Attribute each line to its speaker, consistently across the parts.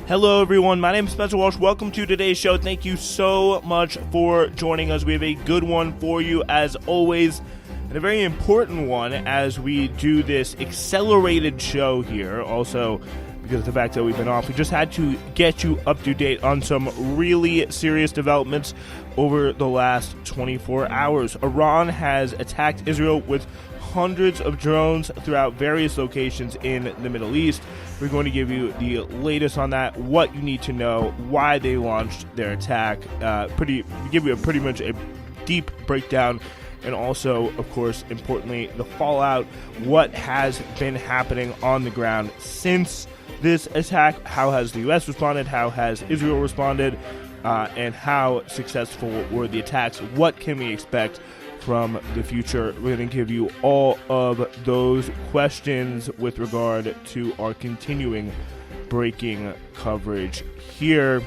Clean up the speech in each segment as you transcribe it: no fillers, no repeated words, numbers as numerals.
Speaker 1: Hello, everyone. My name is Spencer Walsh. Welcome to today's show. Thank you so much for joining us. We have a good one for you, as always, and a very important one as we do this accelerated show here. Also, because of the fact that we've been off, we just had to get you up to date on some really serious developments over the last 24 hours. Iran has attacked Israel with hundreds of drones throughout various locations in the Middle East. We're going to give you the latest on that, what you need to know, why they launched their attack, give you pretty much a deep breakdown, and also, of course, importantly, the fallout, what has been happening on the ground since this attack, how has the U.S. responded, how has Israel responded, and how successful were the attacks, what can we expect from the future. We're going to give you all of those questions with regard to our continuing breaking coverage here.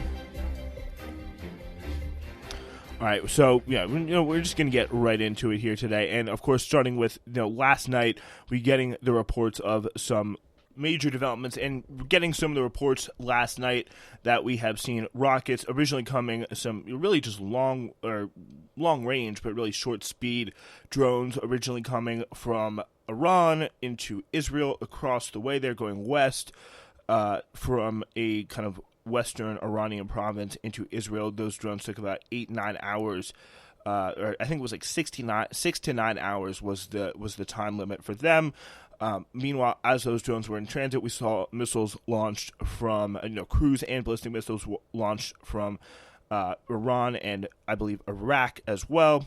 Speaker 1: All right, so we're just going to get right into it here today, and of course, starting with last night, we getting the reports of some major developments, and getting some of the reports last night that we have seen rockets originally coming, some really just long range but really short speed drones originally coming from Iran into Israel across the way. They're going west from a kind of western Iranian province into Israel. Those drones took about 8-9 hours. Or I think it was like 6 to 9 hours was the time limit for them. Meanwhile, as those drones were in transit, we saw missiles launched from, cruise and ballistic missiles launched from Iran and I believe Iraq as well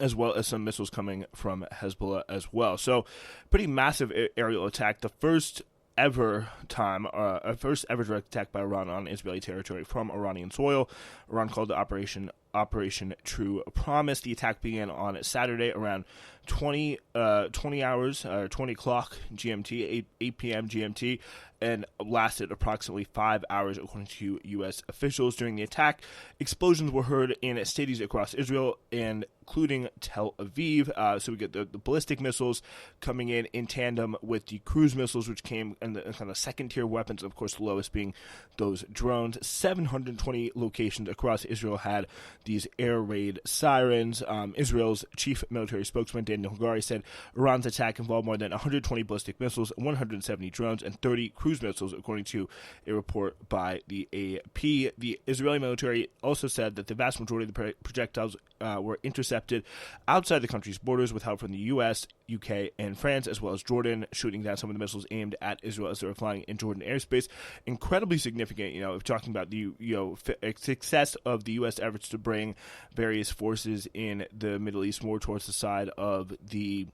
Speaker 1: as some missiles coming from Hezbollah as well. So, pretty massive aerial attack. The first ever direct attack by Iran on Israeli territory from Iranian soil. Iran called the Operation True Promise. The attack began on Saturday around 20 o'clock GMT, 8 p.m. GMT, and lasted approximately 5 hours, according to U.S. officials. During the attack, explosions were heard in cities across Israel, including Tel Aviv. So we get the ballistic missiles coming in tandem with the cruise missiles, which came in the kind of second-tier weapons, of course, the lowest being those drones. 720 locations across Israel had these air raid sirens. Israel's chief military spokesman, Daniel Hagari, said Iran's attack involved more than 120 ballistic missiles, 170 drones, and 30 cruise missiles, according to a report by the AP. The Israeli military also said that the vast majority of the projectiles were intercepted outside the country's borders with help from the U.S., UK, and France, as well as Jordan, shooting down some of the missiles aimed at Israel as they were flying in Jordan airspace. Incredibly significant, if talking about the success of the U.S. efforts to bring various forces in the Middle East more towards the side of the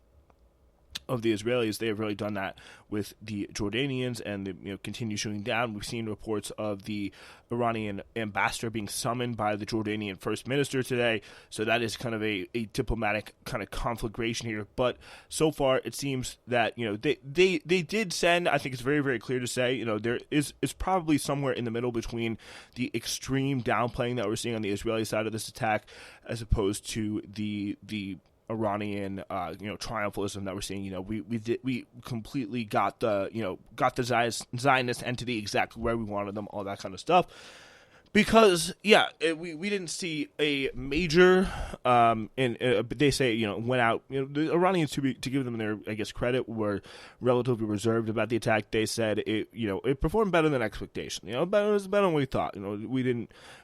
Speaker 1: Israelis. They have really done that with the Jordanians, and they continue shooting down. We've seen reports of the Iranian ambassador being summoned by the Jordanian first minister today, so that is kind of a diplomatic kind of conflagration here. But so far, it seems that they did send. I think it's very, very clear to say there is probably somewhere in the middle between the extreme downplaying that we're seeing on the Israeli side of this attack, as opposed to the Iranian, triumphalism that we're seeing. We completely got the Zionist entity exactly where we wanted them, all that kind of stuff. Because, we didn't see a major, they say, went out, the Iranians, to give them their, I guess, credit, were relatively reserved about the attack. They said it performed better than expectation, it was better than we thought. It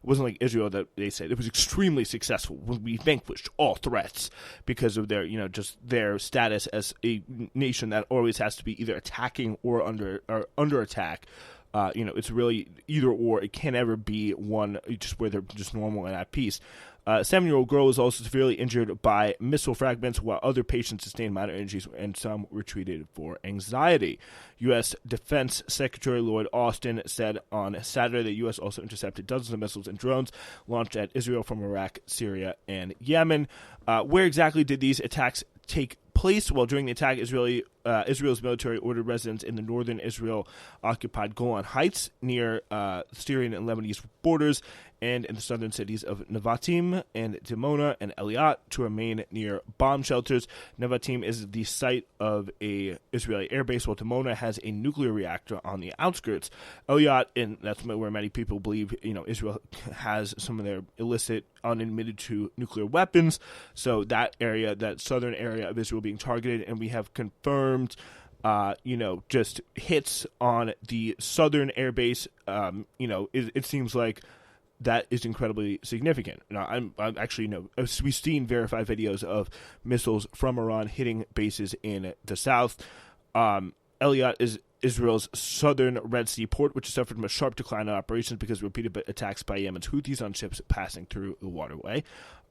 Speaker 1: wasn't like Israel that they said. It was extremely successful. We vanquished all threats because of their, just their status as a nation that always has to be either attacking or under attack. It's really either or. It can't ever be one just where they're just normal and at peace. A 7-year-old girl was also severely injured by missile fragments, while other patients sustained minor injuries and some were treated for anxiety. U.S. Defense Secretary Lloyd Austin said on Saturday that U.S. also intercepted dozens of missiles and drones launched at Israel from Iraq, Syria, and Yemen. Where exactly did these attacks take place? Well, during the attack, Israeli Israel's military ordered residents in the northern Israel-occupied Golan Heights near Syrian and Lebanese borders and in the southern cities of Nevatim and Dimona and Eliat to remain near bomb shelters. Nevatim is the site of a Israeli airbase, while Dimona has a nuclear reactor on the outskirts. Eliat, and that's where many people believe, Israel has some of their illicit, unadmitted to nuclear weapons. So that area, that southern area of Israel being targeted, and we have confirmed just hits on the southern airbase. It seems like that is incredibly significant. Now, I'm actually, we've seen verified videos of missiles from Iran hitting bases in the south. Eliat is Israel's southern Red Sea port, which has suffered from a sharp decline in operations because of repeated attacks by Yemen's Houthis on ships passing through the waterway.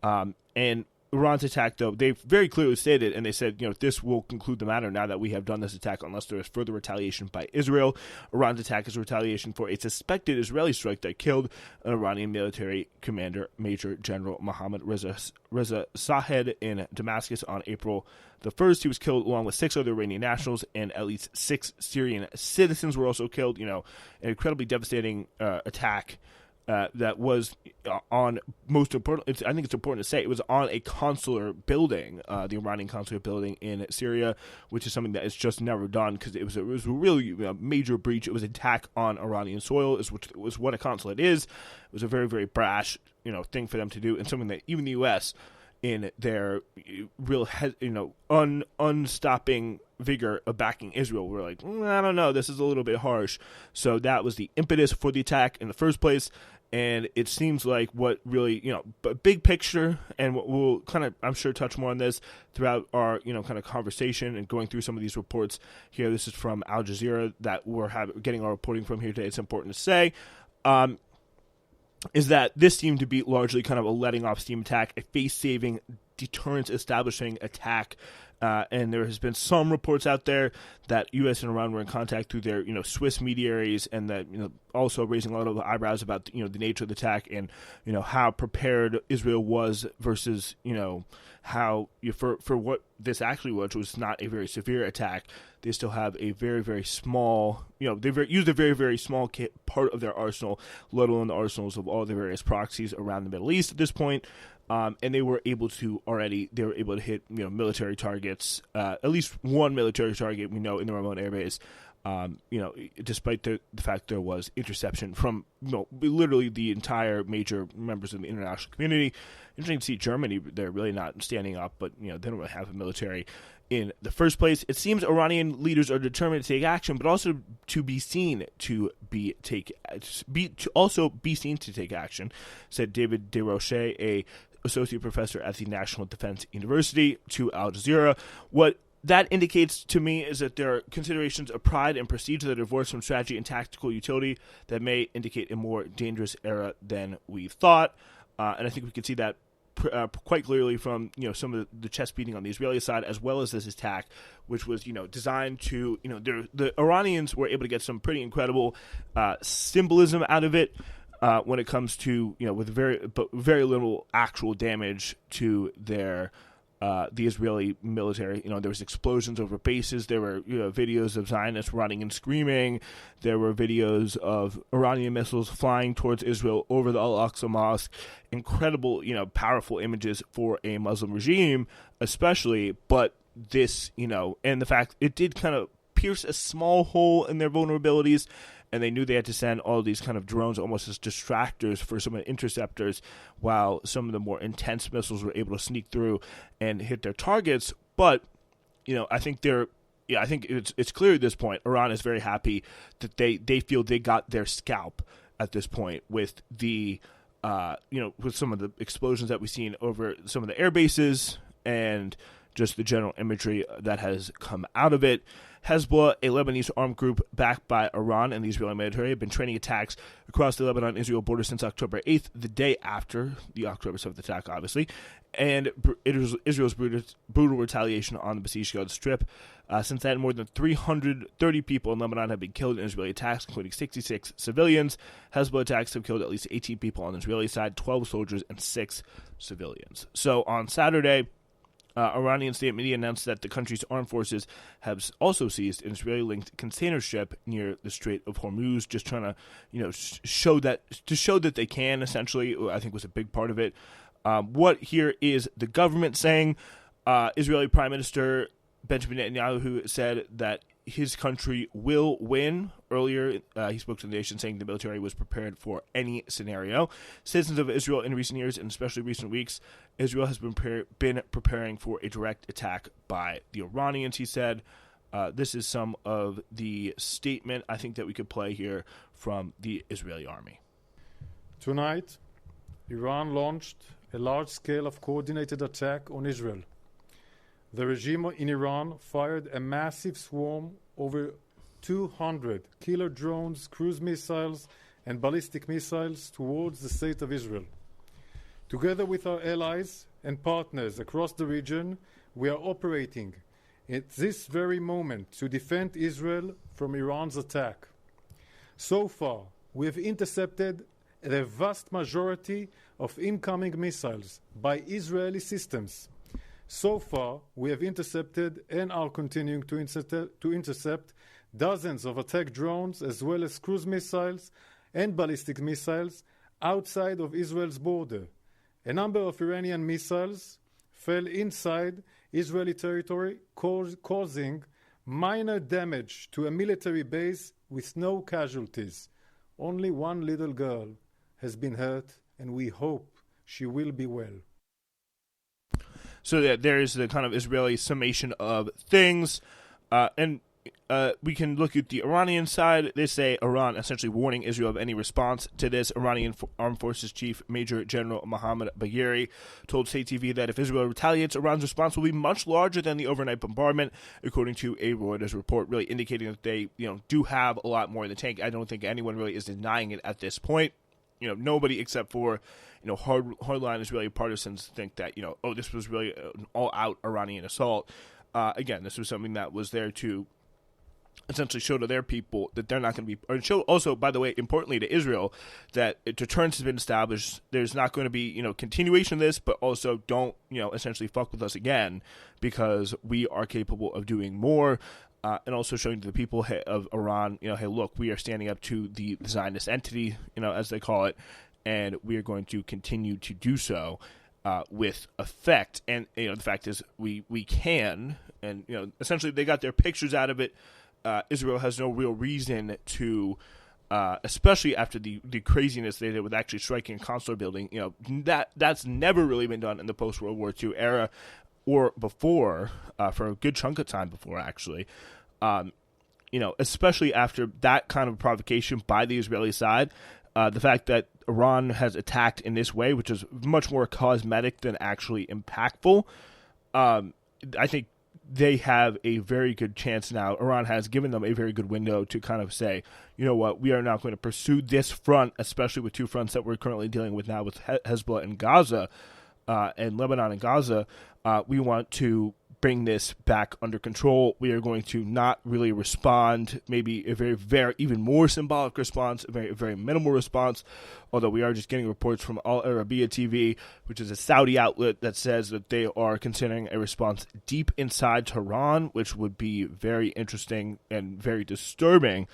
Speaker 1: And Iran's attack, though, they very clearly stated, and they said, this will conclude the matter now that we have done this attack unless there is further retaliation by Israel. Iran's attack is retaliation for a suspected Israeli strike that killed an Iranian military commander, Major General Mohammad Reza Sahed, in Damascus on April the 1st. He was killed along with 6 other Iranian nationals, and at least 6 Syrian citizens were also killed. An incredibly devastating attack. That was on, most important, I think it's important to say, it was on a consular building, the Iranian consular building in Syria, which is something that is just never done because it was a really major breach. It was an attack on Iranian soil, which was what a consulate is. It was a very, very brash, thing for them to do, and something that even the U.S., in their real, unstopping vigor of backing Israel, we're like, I don't know, this is a little bit harsh. So that was the impetus for the attack in the first place. And it seems like what really, big picture, and what we'll kind of, I'm sure, touch more on this throughout our, kind of conversation and going through some of these reports here. This is from Al Jazeera that we're getting our reporting from here today. It's important to say, is that this seemed to be largely kind of a letting off steam attack, a face-saving, deterrence-establishing attack. And there has been some reports out there that U.S. and Iran were in contact through their, Swiss mediaries, and that, also raising a lot of eyebrows about, the nature of the attack and, how prepared Israel was versus, how for what this actually was not a very severe attack. They still have a very, very small, they've used a very, very small part of their arsenal, let alone the arsenals of all the various proxies around the Middle East at this point. And they were able to hit, military targets, at least one military target we know in the remote airbase, despite the fact there was interception from, literally the entire major members of the international community. Interesting to see Germany, they're really not standing up, but, they don't really have a military in the first place. It seems Iranian leaders are determined to take action, but also to be seen to take action, said David Desroches, a associate professor at the National Defense University, to Al Jazeera. What that indicates to me is that there are considerations of pride and prestige that are divorced from strategy and tactical utility that may indicate a more dangerous era than we thought. And I think we can see that quite clearly from some of the chest beating on the Israeli side, as well as this attack, which was designed to the Iranians were able to get some pretty incredible symbolism out of it. When it comes to with very little actual damage to their the Israeli military. There was explosions over bases. There were videos of Zionists running and screaming. There were videos of Iranian missiles flying towards Israel over the Al-Aqsa Mosque. Incredible, powerful images for a Muslim regime, especially. But this, and the fact it did kind of pierce a small hole in their vulnerabilities. And they knew they had to send all these kind of drones almost as distractors for some of the interceptors, while some of the more intense missiles were able to sneak through and hit their targets. But, I think I think it's clear at this point, Iran is very happy that they feel they got their scalp at this point with the, with some of the explosions that we've seen over some of the air bases and just the general imagery that has come out of it. Hezbollah, a Lebanese armed group backed by Iran and the Israeli military, have been training attacks across the Lebanon-Israel border since October 8th, the day after the October 7th attack, obviously, and Israel's brutal retaliation on the besieged Gaza Strip. Since then, more than 330 people in Lebanon have been killed in Israeli attacks, including 66 civilians. Hezbollah attacks have killed at least 18 people on the Israeli side, 12 soldiers, and 6 civilians. So on Saturday, Iranian state media announced that the country's armed forces have also seized an Israeli-linked container ship near the Strait of Hormuz, just trying to, show that they can. Essentially, I think was a big part of it. What here is the government saying? Israeli Prime Minister Benjamin Netanyahu said that his country will win. Earlier, he spoke to the nation saying the military was prepared for any scenario. Citizens of Israel in recent years, and especially recent weeks, Israel has been preparing for a direct attack by the Iranians, he said. This is some of the statement I think that we could play here from the Israeli army.
Speaker 2: Tonight, Iran launched a large scale of coordinated attack on Israel. The regime in Iran fired a massive swarm over 200 killer drones, cruise missiles, and ballistic missiles towards the state of Israel. Together with our allies and partners across the region, we are operating at this very moment to defend Israel from Iran's attack. So far, we have intercepted the vast majority of incoming missiles by Israeli systems. So far, we have intercepted and are continuing to intercept dozens of attack drones as well as cruise missiles and ballistic missiles outside of Israel's border. A number of Iranian missiles fell inside Israeli territory, causing minor damage to a military base with no casualties. Only one little girl has been hurt, and we hope she will be well.
Speaker 1: So that there is the kind of Israeli summation of things, and we can look at the Iranian side. They say Iran essentially warning Israel of any response to this. Iranian Armed Forces Chief Major General Mohammad Bagheri told State TV that if Israel retaliates, Iran's response will be much larger than the overnight bombardment, according to a Reuters report, really indicating that they do have a lot more in the tank. I don't think anyone really is denying it at this point. Nobody except for hardline Israeli partisans think that this was really an all-out Iranian assault. Again, this was something that was there to essentially show to their people that they're not going to be, or show also, by the way, importantly to Israel, that deterrence has been established. There's not going to be continuation of this, but also don't essentially fuck with us again, because we are capable of doing more. And also showing to the people of Iran, hey, look, we are standing up to the Zionist entity, as they call it, and we are going to continue to do so with effect. And the fact is, we can, and essentially they got their pictures out of it. Israel has no real reason to, especially after the craziness they did with actually striking a consular building. That's never really been done in the post-World War II era, or before, for a good chunk of time before, actually. Especially after that kind of provocation by the Israeli side, the fact that Iran has attacked in this way, which is much more cosmetic than actually impactful, I think they have a very good chance now. Iran has given them a very good window to kind of say, you know what, we are not going to pursue this front, especially with two fronts that we're currently dealing with now with Hezbollah and Gaza, and Lebanon and Gaza. We want to bring this back under control. We are going to not really respond, maybe a very, very, even more symbolic response, a very, very minimal response, although we are just getting reports from Al Arabiya TV, which is a Saudi outlet, that says that they are considering a response deep inside Tehran, which would be very interesting and very disturbing.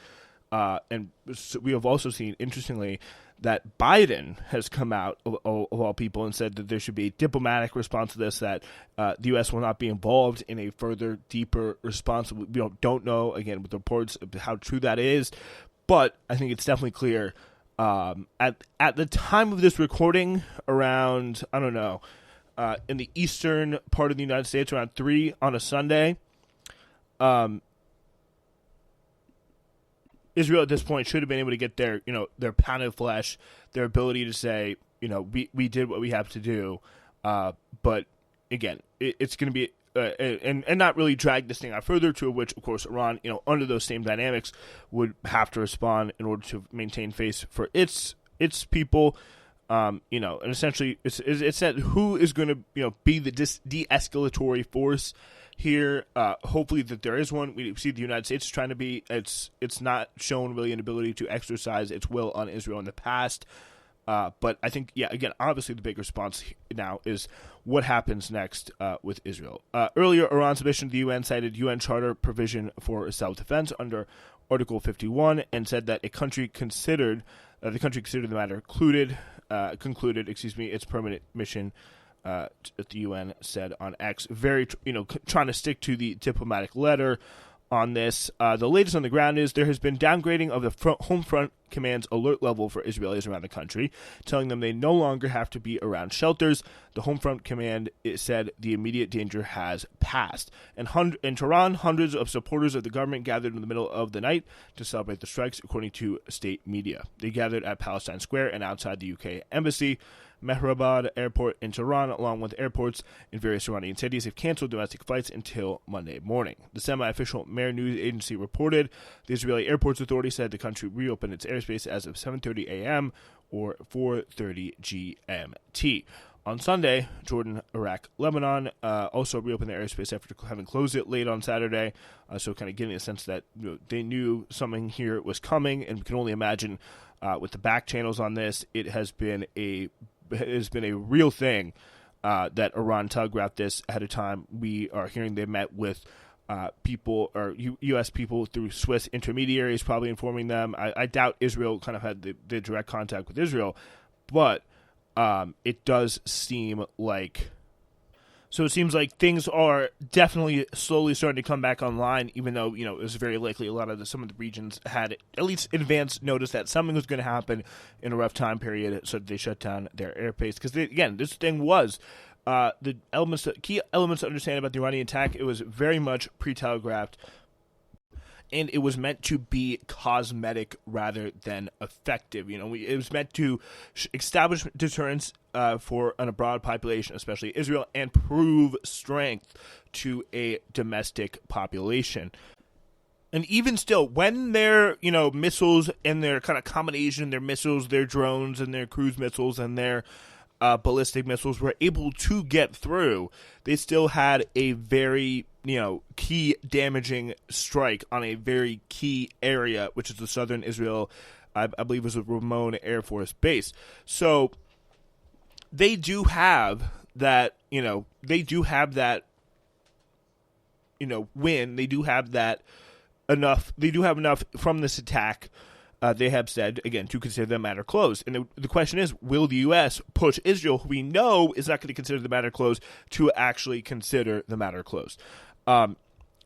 Speaker 1: And so we have also seen, interestingly, that Biden has come out, of all people, and said that there should be a diplomatic response to this, that the U.S. will not be involved in a further, deeper response. We don't know, again, with reports of how true that is, but I think it's definitely clear. At the time of this recording, around, I don't know, in the eastern part of the United States, around 3 on a Sunday, Israel at this point should have been able to get their pound of flesh, their ability to say, we did what we have to do. But again, it's going to be, and not really drag this thing out further, to which, of course, Iran, under those same dynamics, would have to respond in order to maintain face for its people. And essentially it's that who is going to, be the de-escalatory force here. Hopefully that there is one. We see the United States is trying to be. It's not shown really an ability to exercise its will on Israel in the past. But I think, again, obviously the big response now is what happens next with Israel. Earlier, Iran's submission to the UN cited UN Charter provision for self-defense under Article 51 and said that the country considered the matter concluded its permanent mission. The UN said on X, trying to stick to the diplomatic letter on this. The latest on the ground is there has been downgrading of the Home Front Command's alert level for Israelis around the country, telling them they no longer have to be around shelters. The Home Front Command said the immediate danger has passed. And in Tehran, hundreds of supporters of the government gathered in the middle of the night to celebrate the strikes, according to state media. They gathered at Palestine Square and outside the UK Embassy. Mehrabad Airport in Tehran, along with airports in various surrounding cities, have canceled domestic flights until Monday morning. The semi-official Mer news agency reported the Israeli Airports Authority said the country reopened its airspace as of 7:30 a.m. or 4:30 GMT. On Sunday, Jordan, Iraq, Lebanon also reopened their airspace after having closed it late on Saturday, so kind of getting a sense that they knew something here was coming, and we can only imagine with the back channels on this, it has been a real thing that Iran telegraphed this ahead of time. We are hearing they met with people or U.S. people through Swiss intermediaries, probably informing them. I doubt Israel kind of had the direct contact with Israel, but it does seem like... So it seems like things are definitely slowly starting to come back online, even though, it was very likely some of the regions had at least advance notice that something was going to happen in a rough time period, so they shut down their airspace. Because, again, this thing was the key elements to understand about the Iranian attack. It was very much pre-telegraphed, and it was meant to be cosmetic rather than effective. It was meant to establish deterrence for a broad population, especially Israel, and prove strength to a domestic population. And even still, when their missiles and their kind of combination, their missiles, their drones, and their cruise missiles, and their ballistic missiles were able to get through, they still had a very key damaging strike on a very key area, which is the southern Israel, I believe was a Ramon Air Force Base. So they do have that, win. They do have enough from this attack, they have said, again, to consider the matter closed. And the question is, will the U.S. push Israel, who we know is not going to consider the matter closed, to actually consider the matter closed?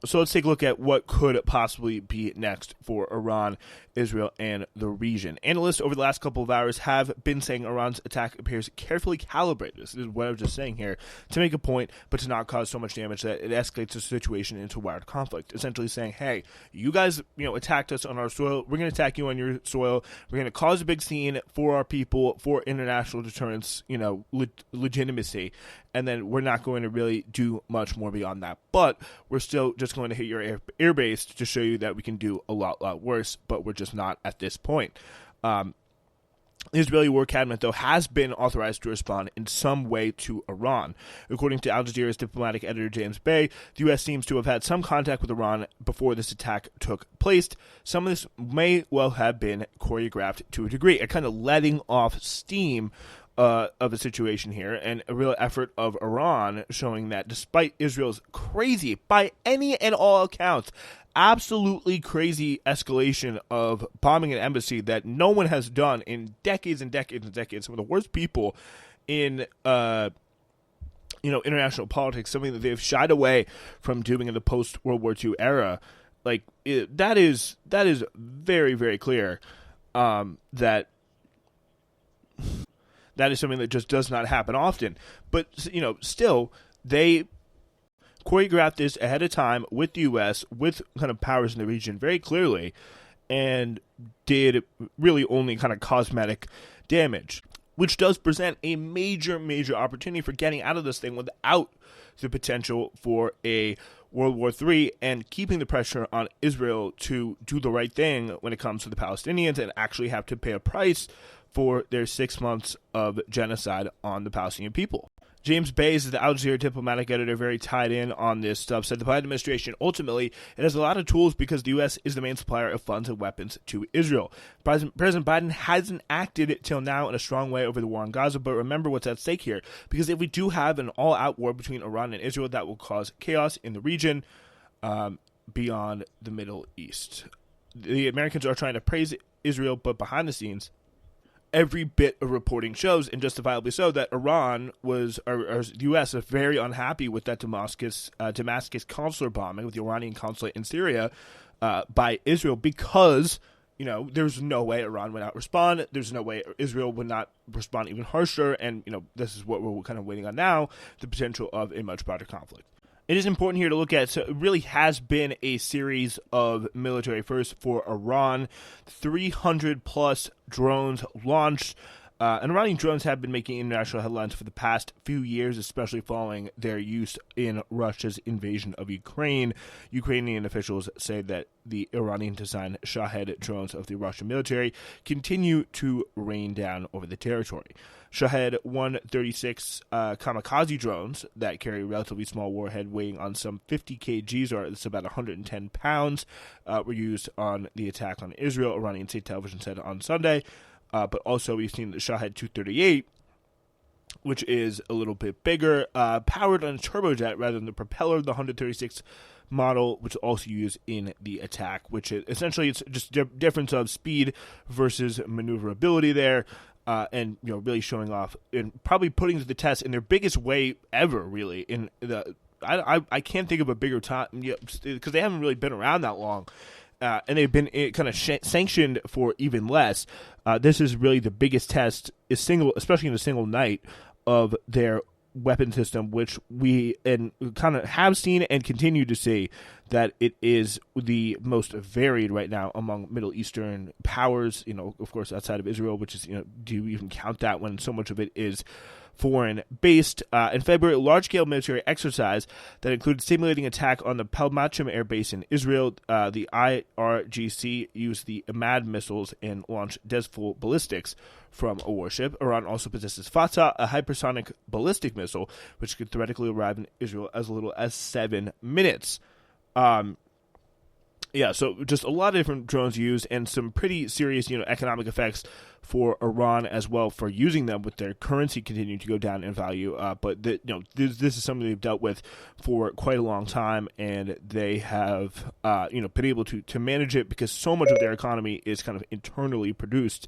Speaker 1: So let's take a look at what could possibly be next for Iran, Israel, and the region. Analysts over the last couple of hours have been saying Iran's attack appears carefully calibrated, this is what I was just saying here, to make a point, but to not cause so much damage that it escalates the situation into wild conflict. Essentially saying, hey, you guys, attacked us on our soil, we're going to attack you on your soil, we're going to cause a big scene for our people, for international deterrence, legitimacy, and then we're not going to really do much more beyond that. But we're still just going to hit your airbase to show you that we can do a lot worse, but we're just not at this point. The Israeli War Cabinet, though, has been authorized to respond in some way to Iran. According to Al Jazeera's diplomatic editor James Bay, the U.S. seems to have had some contact with Iran before this attack took place. Some of this may well have been choreographed to a degree, a kind of letting off steam of a situation here, and a real effort of Iran showing that despite Israel's crazy, by any and all accounts, absolutely crazy escalation of bombing an embassy that no one has done in decades and decades and decades, some of the worst people in international politics, something that they've shied away from doing in the post-World War II era, that is very, very clear that is something that just does not happen often. But, still, they choreographed this ahead of time with the U.S., with kind of powers in the region very clearly, and did really only kind of cosmetic damage, which does present a major, major opportunity for getting out of this thing without the potential for a World War III and keeping the pressure on Israel to do the right thing when it comes to the Palestinians and actually have to pay a price for their 6 months of genocide on the Palestinian people. James Bays is the Al Jazeera diplomatic editor, very tied in on this stuff, said the Biden administration ultimately it has a lot of tools because the U.S. is the main supplier of funds and weapons to Israel. President Biden hasn't acted till now in a strong way over the war on Gaza, but remember what's at stake here, because if we do have an all-out war between Iran and Israel, that will cause chaos in the region beyond the Middle East. The Americans are trying to praise Israel, but behind the scenes, every bit of reporting shows, and justifiably so, that Iran was, or the U.S. is very unhappy with that Damascus consular bombing with the Iranian consulate in Syria by Israel, because there's no way Iran would not respond. There's no way Israel would not respond even harsher, and this is what we're kind of waiting on now: the potential of a much broader conflict. It is important here to look at, so it really has been a series of military firsts for Iran. 300 plus drones launched. And Iranian drones have been making international headlines for the past few years, especially following their use in Russia's invasion of Ukraine. Ukrainian officials say that the Iranian-designed Shahed drones of the Russian military continue to rain down over the territory. Shahed 136 kamikaze drones that carry a relatively small warhead weighing on some 50 kgs, or it's about 110 pounds, were used on the attack on Israel, Iranian state television said on Sunday. But also we've seen the Shahed 238, which is a little bit bigger, powered on a turbojet rather than the propeller of the 136 model, which is also used in the attack, which is essentially it's just difference of speed versus maneuverability there. And really showing off and probably putting to the test in their biggest way ever, really. In the I can't think of a bigger time because they haven't really been around that long, and they've been kind of sanctioned for even less. This is really the biggest test, especially in a single night, of their weapon system, which we kind of have seen and continue to see that it is the most varied right now among Middle Eastern powers, of course, outside of Israel, which is, do you even count that when so much of it is foreign-based? In February, a large-scale military exercise that included simulating attack on the Palmachim air base in Israel. The IRGC used the Ahmad missiles and launched Desful ballistics from a warship. Iran also possesses Fatah, a hypersonic ballistic missile, which could theoretically arrive in Israel as little as 7 minutes. So just a lot of different drones used, and some pretty serious, economic effects for Iran as well for using them, with their currency continuing to go down in value. But this is something they've dealt with for quite a long time, and they have, been able to manage it because so much of their economy is kind of internally produced.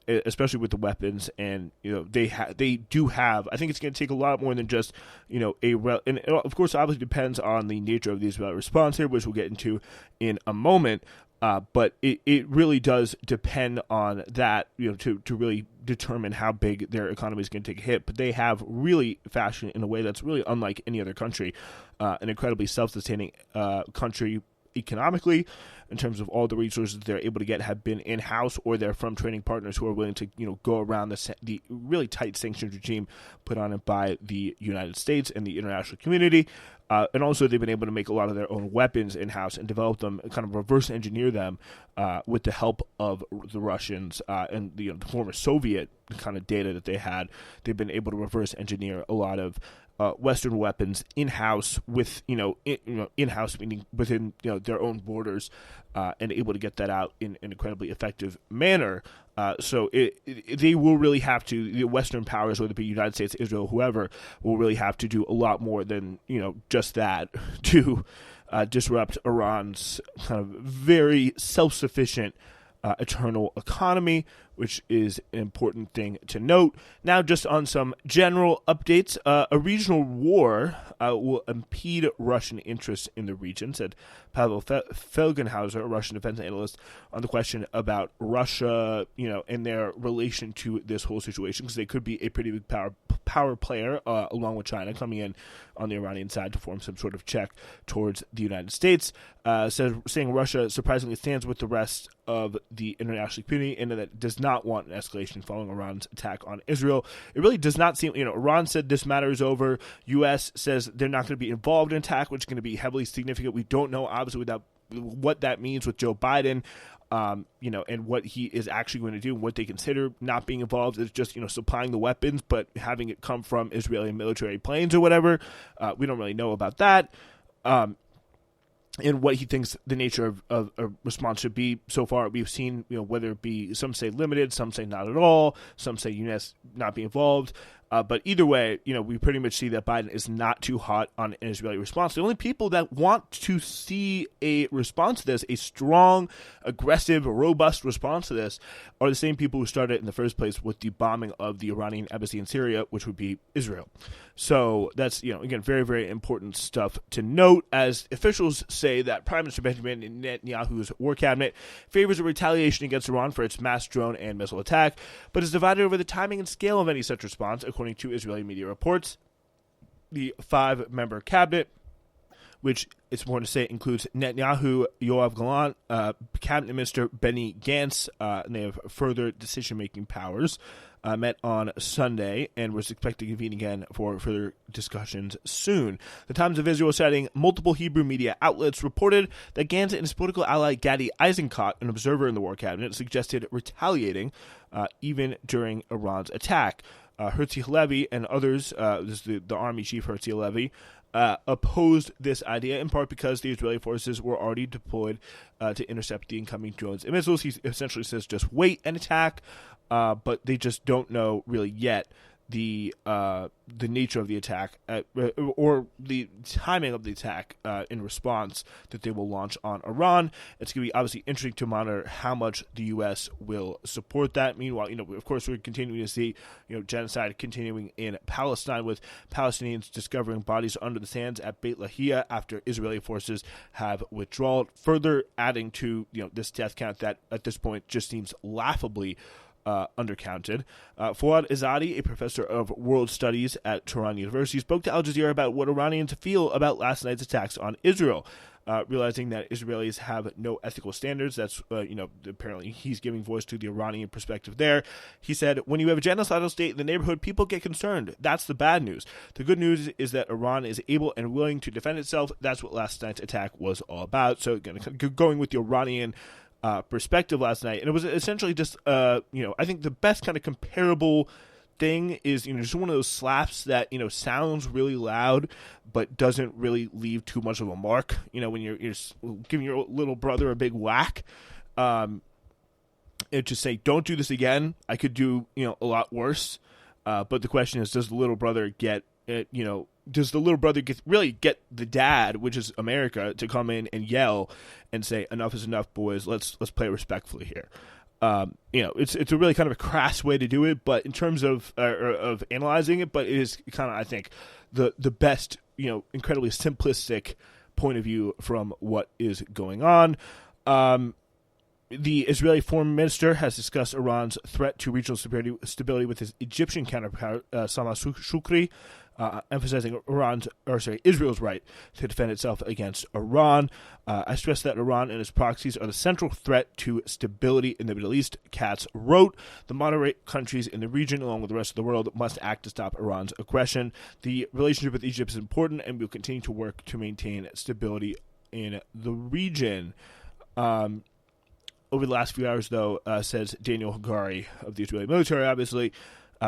Speaker 1: Especially with the weapons, and they do have. I think it's going to take a lot more than just and of course, obviously depends on the nature of the Israeli response here, which we'll get into in a moment. But it really does depend on that, to really determine how big their economy is going to take a hit. But they have really fashioned it in a way that's really unlike any other country, an incredibly self-sustaining country economically, in terms of all the resources they're able to get have been in-house, or they're from trading partners who are willing to go around the really tight sanctions regime put on it by the United States and the international community. And also they've been able to make a lot of their own weapons in-house and develop them, kind of reverse engineer them with the help of the Russians and the former Soviet kind of data that they had. They've been able to reverse engineer a lot of Western weapons in-house with, in-house meaning within, their own borders, and able to get that out in an incredibly effective manner. So they will really have to, the Western powers, whether it be United States, Israel, whoever, will really have to do a lot more than, just that to disrupt Iran's kind of very self-sufficient eternal economy, which is an important thing to note. Now, just on some general updates, a regional war will impede Russian interests in the region, said Pavel Felgenhauser, a Russian defense analyst, on the question about Russia, and their relation to this whole situation, because they could be a pretty big power player, along with China, coming in on the Iranian side to form some sort of check towards the United States, saying Russia surprisingly stands with the rest of the international community and that it does not want an escalation following Iran's attack on Israel. It really does not seem, Iran said this matter is over. U.S. says they're not going to be involved in attack, which is going to be heavily significant. We don't know, obviously, without what that means with Joe Biden. and what he is actually going to do and what they consider not being involved is just, supplying the weapons, but having it come from Israeli military planes or whatever. We don't really know about that. And what he thinks the nature of a response should be. So far, we've seen, whether it be, some say limited, some say not at all, some say U.S. not be involved. But either way, we pretty much see that Biden is not too hot on an Israeli response. The only people that want to see a response to this, a strong, aggressive, robust response to this, are the same people who started in the first place with the bombing of the Iranian embassy in Syria, which would be Israel. So that's, again, very, very important stuff to note, as officials say that Prime Minister Benjamin Netanyahu's war cabinet favors a retaliation against Iran for its mass drone and missile attack, but is divided over the timing and scale of any such response, according to Israeli media reports. The 5-member cabinet, which it's important to say includes Netanyahu, Yoav Gallant, Cabinet Minister Benny Gantz, and they have further decision-making powers, met on Sunday and was expected to convene again for further discussions soon. The Times of Israel, citing multiple Hebrew media outlets, reported that Gantz and his political ally Gadi Eisenkot, an observer in the war cabinet, suggested retaliating even during Iran's attack. Herzi Halevi and others, this is the army chief Herzi Halevi, opposed this idea, in part because the Israeli forces were already deployed to intercept the incoming drones and missiles. He essentially says just wait and attack, but they just don't know really yet the nature of the attack or the timing of the attack in response that they will launch on Iran. It's going to be obviously interesting to monitor how much the U.S. will support that. Meanwhile, of course, we're continuing to see genocide continuing in Palestine, with Palestinians discovering bodies under the sands at Beit Lahia after Israeli forces have withdrawn, further adding to this death count that at this point just seems laughably undercounted. Fouad Izzadi, a professor of world studies at Tehran University, spoke to Al Jazeera about what Iranians feel about last night's attacks on Israel, realizing that Israelis have no ethical standards. That's, apparently he's giving voice to the Iranian perspective there. He said, when you have a genocidal state in the neighborhood, people get concerned. That's the bad news. The good news is that Iran is able and willing to defend itself. That's what last night's attack was all about. So again, going with the Iranian perspective last night, and it was essentially just I think the best kind of comparable thing is just one of those slaps that sounds really loud but doesn't really leave too much of a mark. When you're giving your little brother a big whack, it just say, don't do this again. I could do a lot worse, but the question is, does the little brother get does the little brother get the dad, which is America, to come in and yell and say, enough is enough, boys, let's play respectfully here. It's a really kind of a crass way to do it, but in terms of analyzing it, but it is kind of, I think, the best, incredibly simplistic point of view from what is going on. The Israeli foreign minister has discussed Iran's threat to regional stability with his Egyptian counterpart, Sama Shukri, emphasizing Israel's right to defend itself against Iran. I stress that Iran and its proxies are the central threat to stability in the Middle East, Katz wrote. The moderate countries in the region, along with the rest of the world, must act to stop Iran's aggression. The relationship with Egypt is important, and we will continue to work to maintain stability in the region. Over the last few hours, though, says Daniel Hagari of the Israeli military, obviously,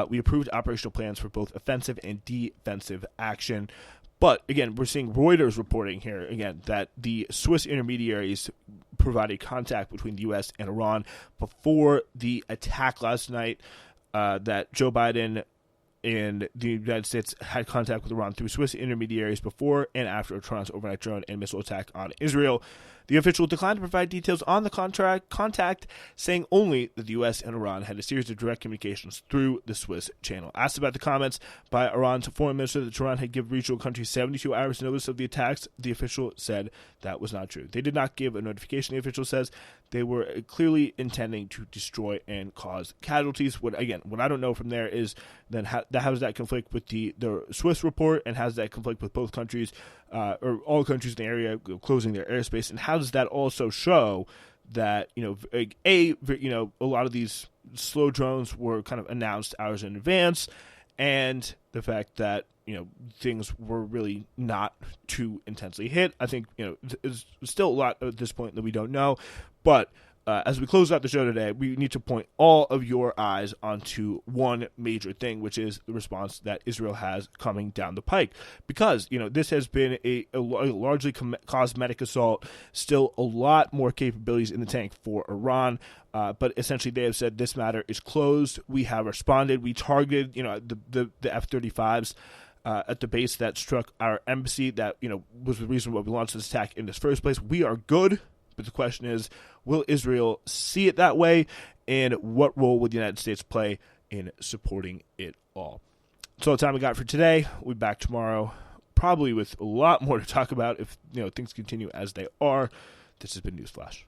Speaker 1: we approved operational plans for both offensive and defensive action. But, again, we're seeing Reuters reporting here, again, that the Swiss intermediaries provided contact between the U.S. and Iran before the attack last night, that Joe Biden and the United States had contact with Iran through Swiss intermediaries before and after Iran's overnight drone and missile attack on Israel. The official declined to provide details on the contact, saying only that the U.S. and Iran had a series of direct communications through the Swiss channel. Asked about the comments by Iran's foreign minister that Tehran had given regional countries 72 hours notice of the attacks, the official said that was not true. They did not give a notification, the official says. They were clearly intending to destroy and cause casualties. What I don't know from there is then how does that conflict with the Swiss report, and how does that conflict with both countries, or all countries in the area closing their airspace, and how does that also show that a lot of these slow drones were kind of announced hours in advance, and the fact that things were really not too intensely hit. I think there's still a lot at this point that we don't know, but as we close out the show today, we need to point all of your eyes onto one major thing, which is the response that Israel has coming down the pike. Because, this has been a largely cosmetic assault, still a lot more capabilities in the tank for Iran. But essentially they have said this matter is closed. We have responded. We targeted, the F-35s at the base that struck our embassy. That, was the reason why we launched this attack in this first place. We are good. But the question is, will Israel see it that way, and what role would the United States play in supporting it all? That's all the time we got for today. We'll be back tomorrow, probably with a lot more to talk about if things continue as they are. This has been Newsflash.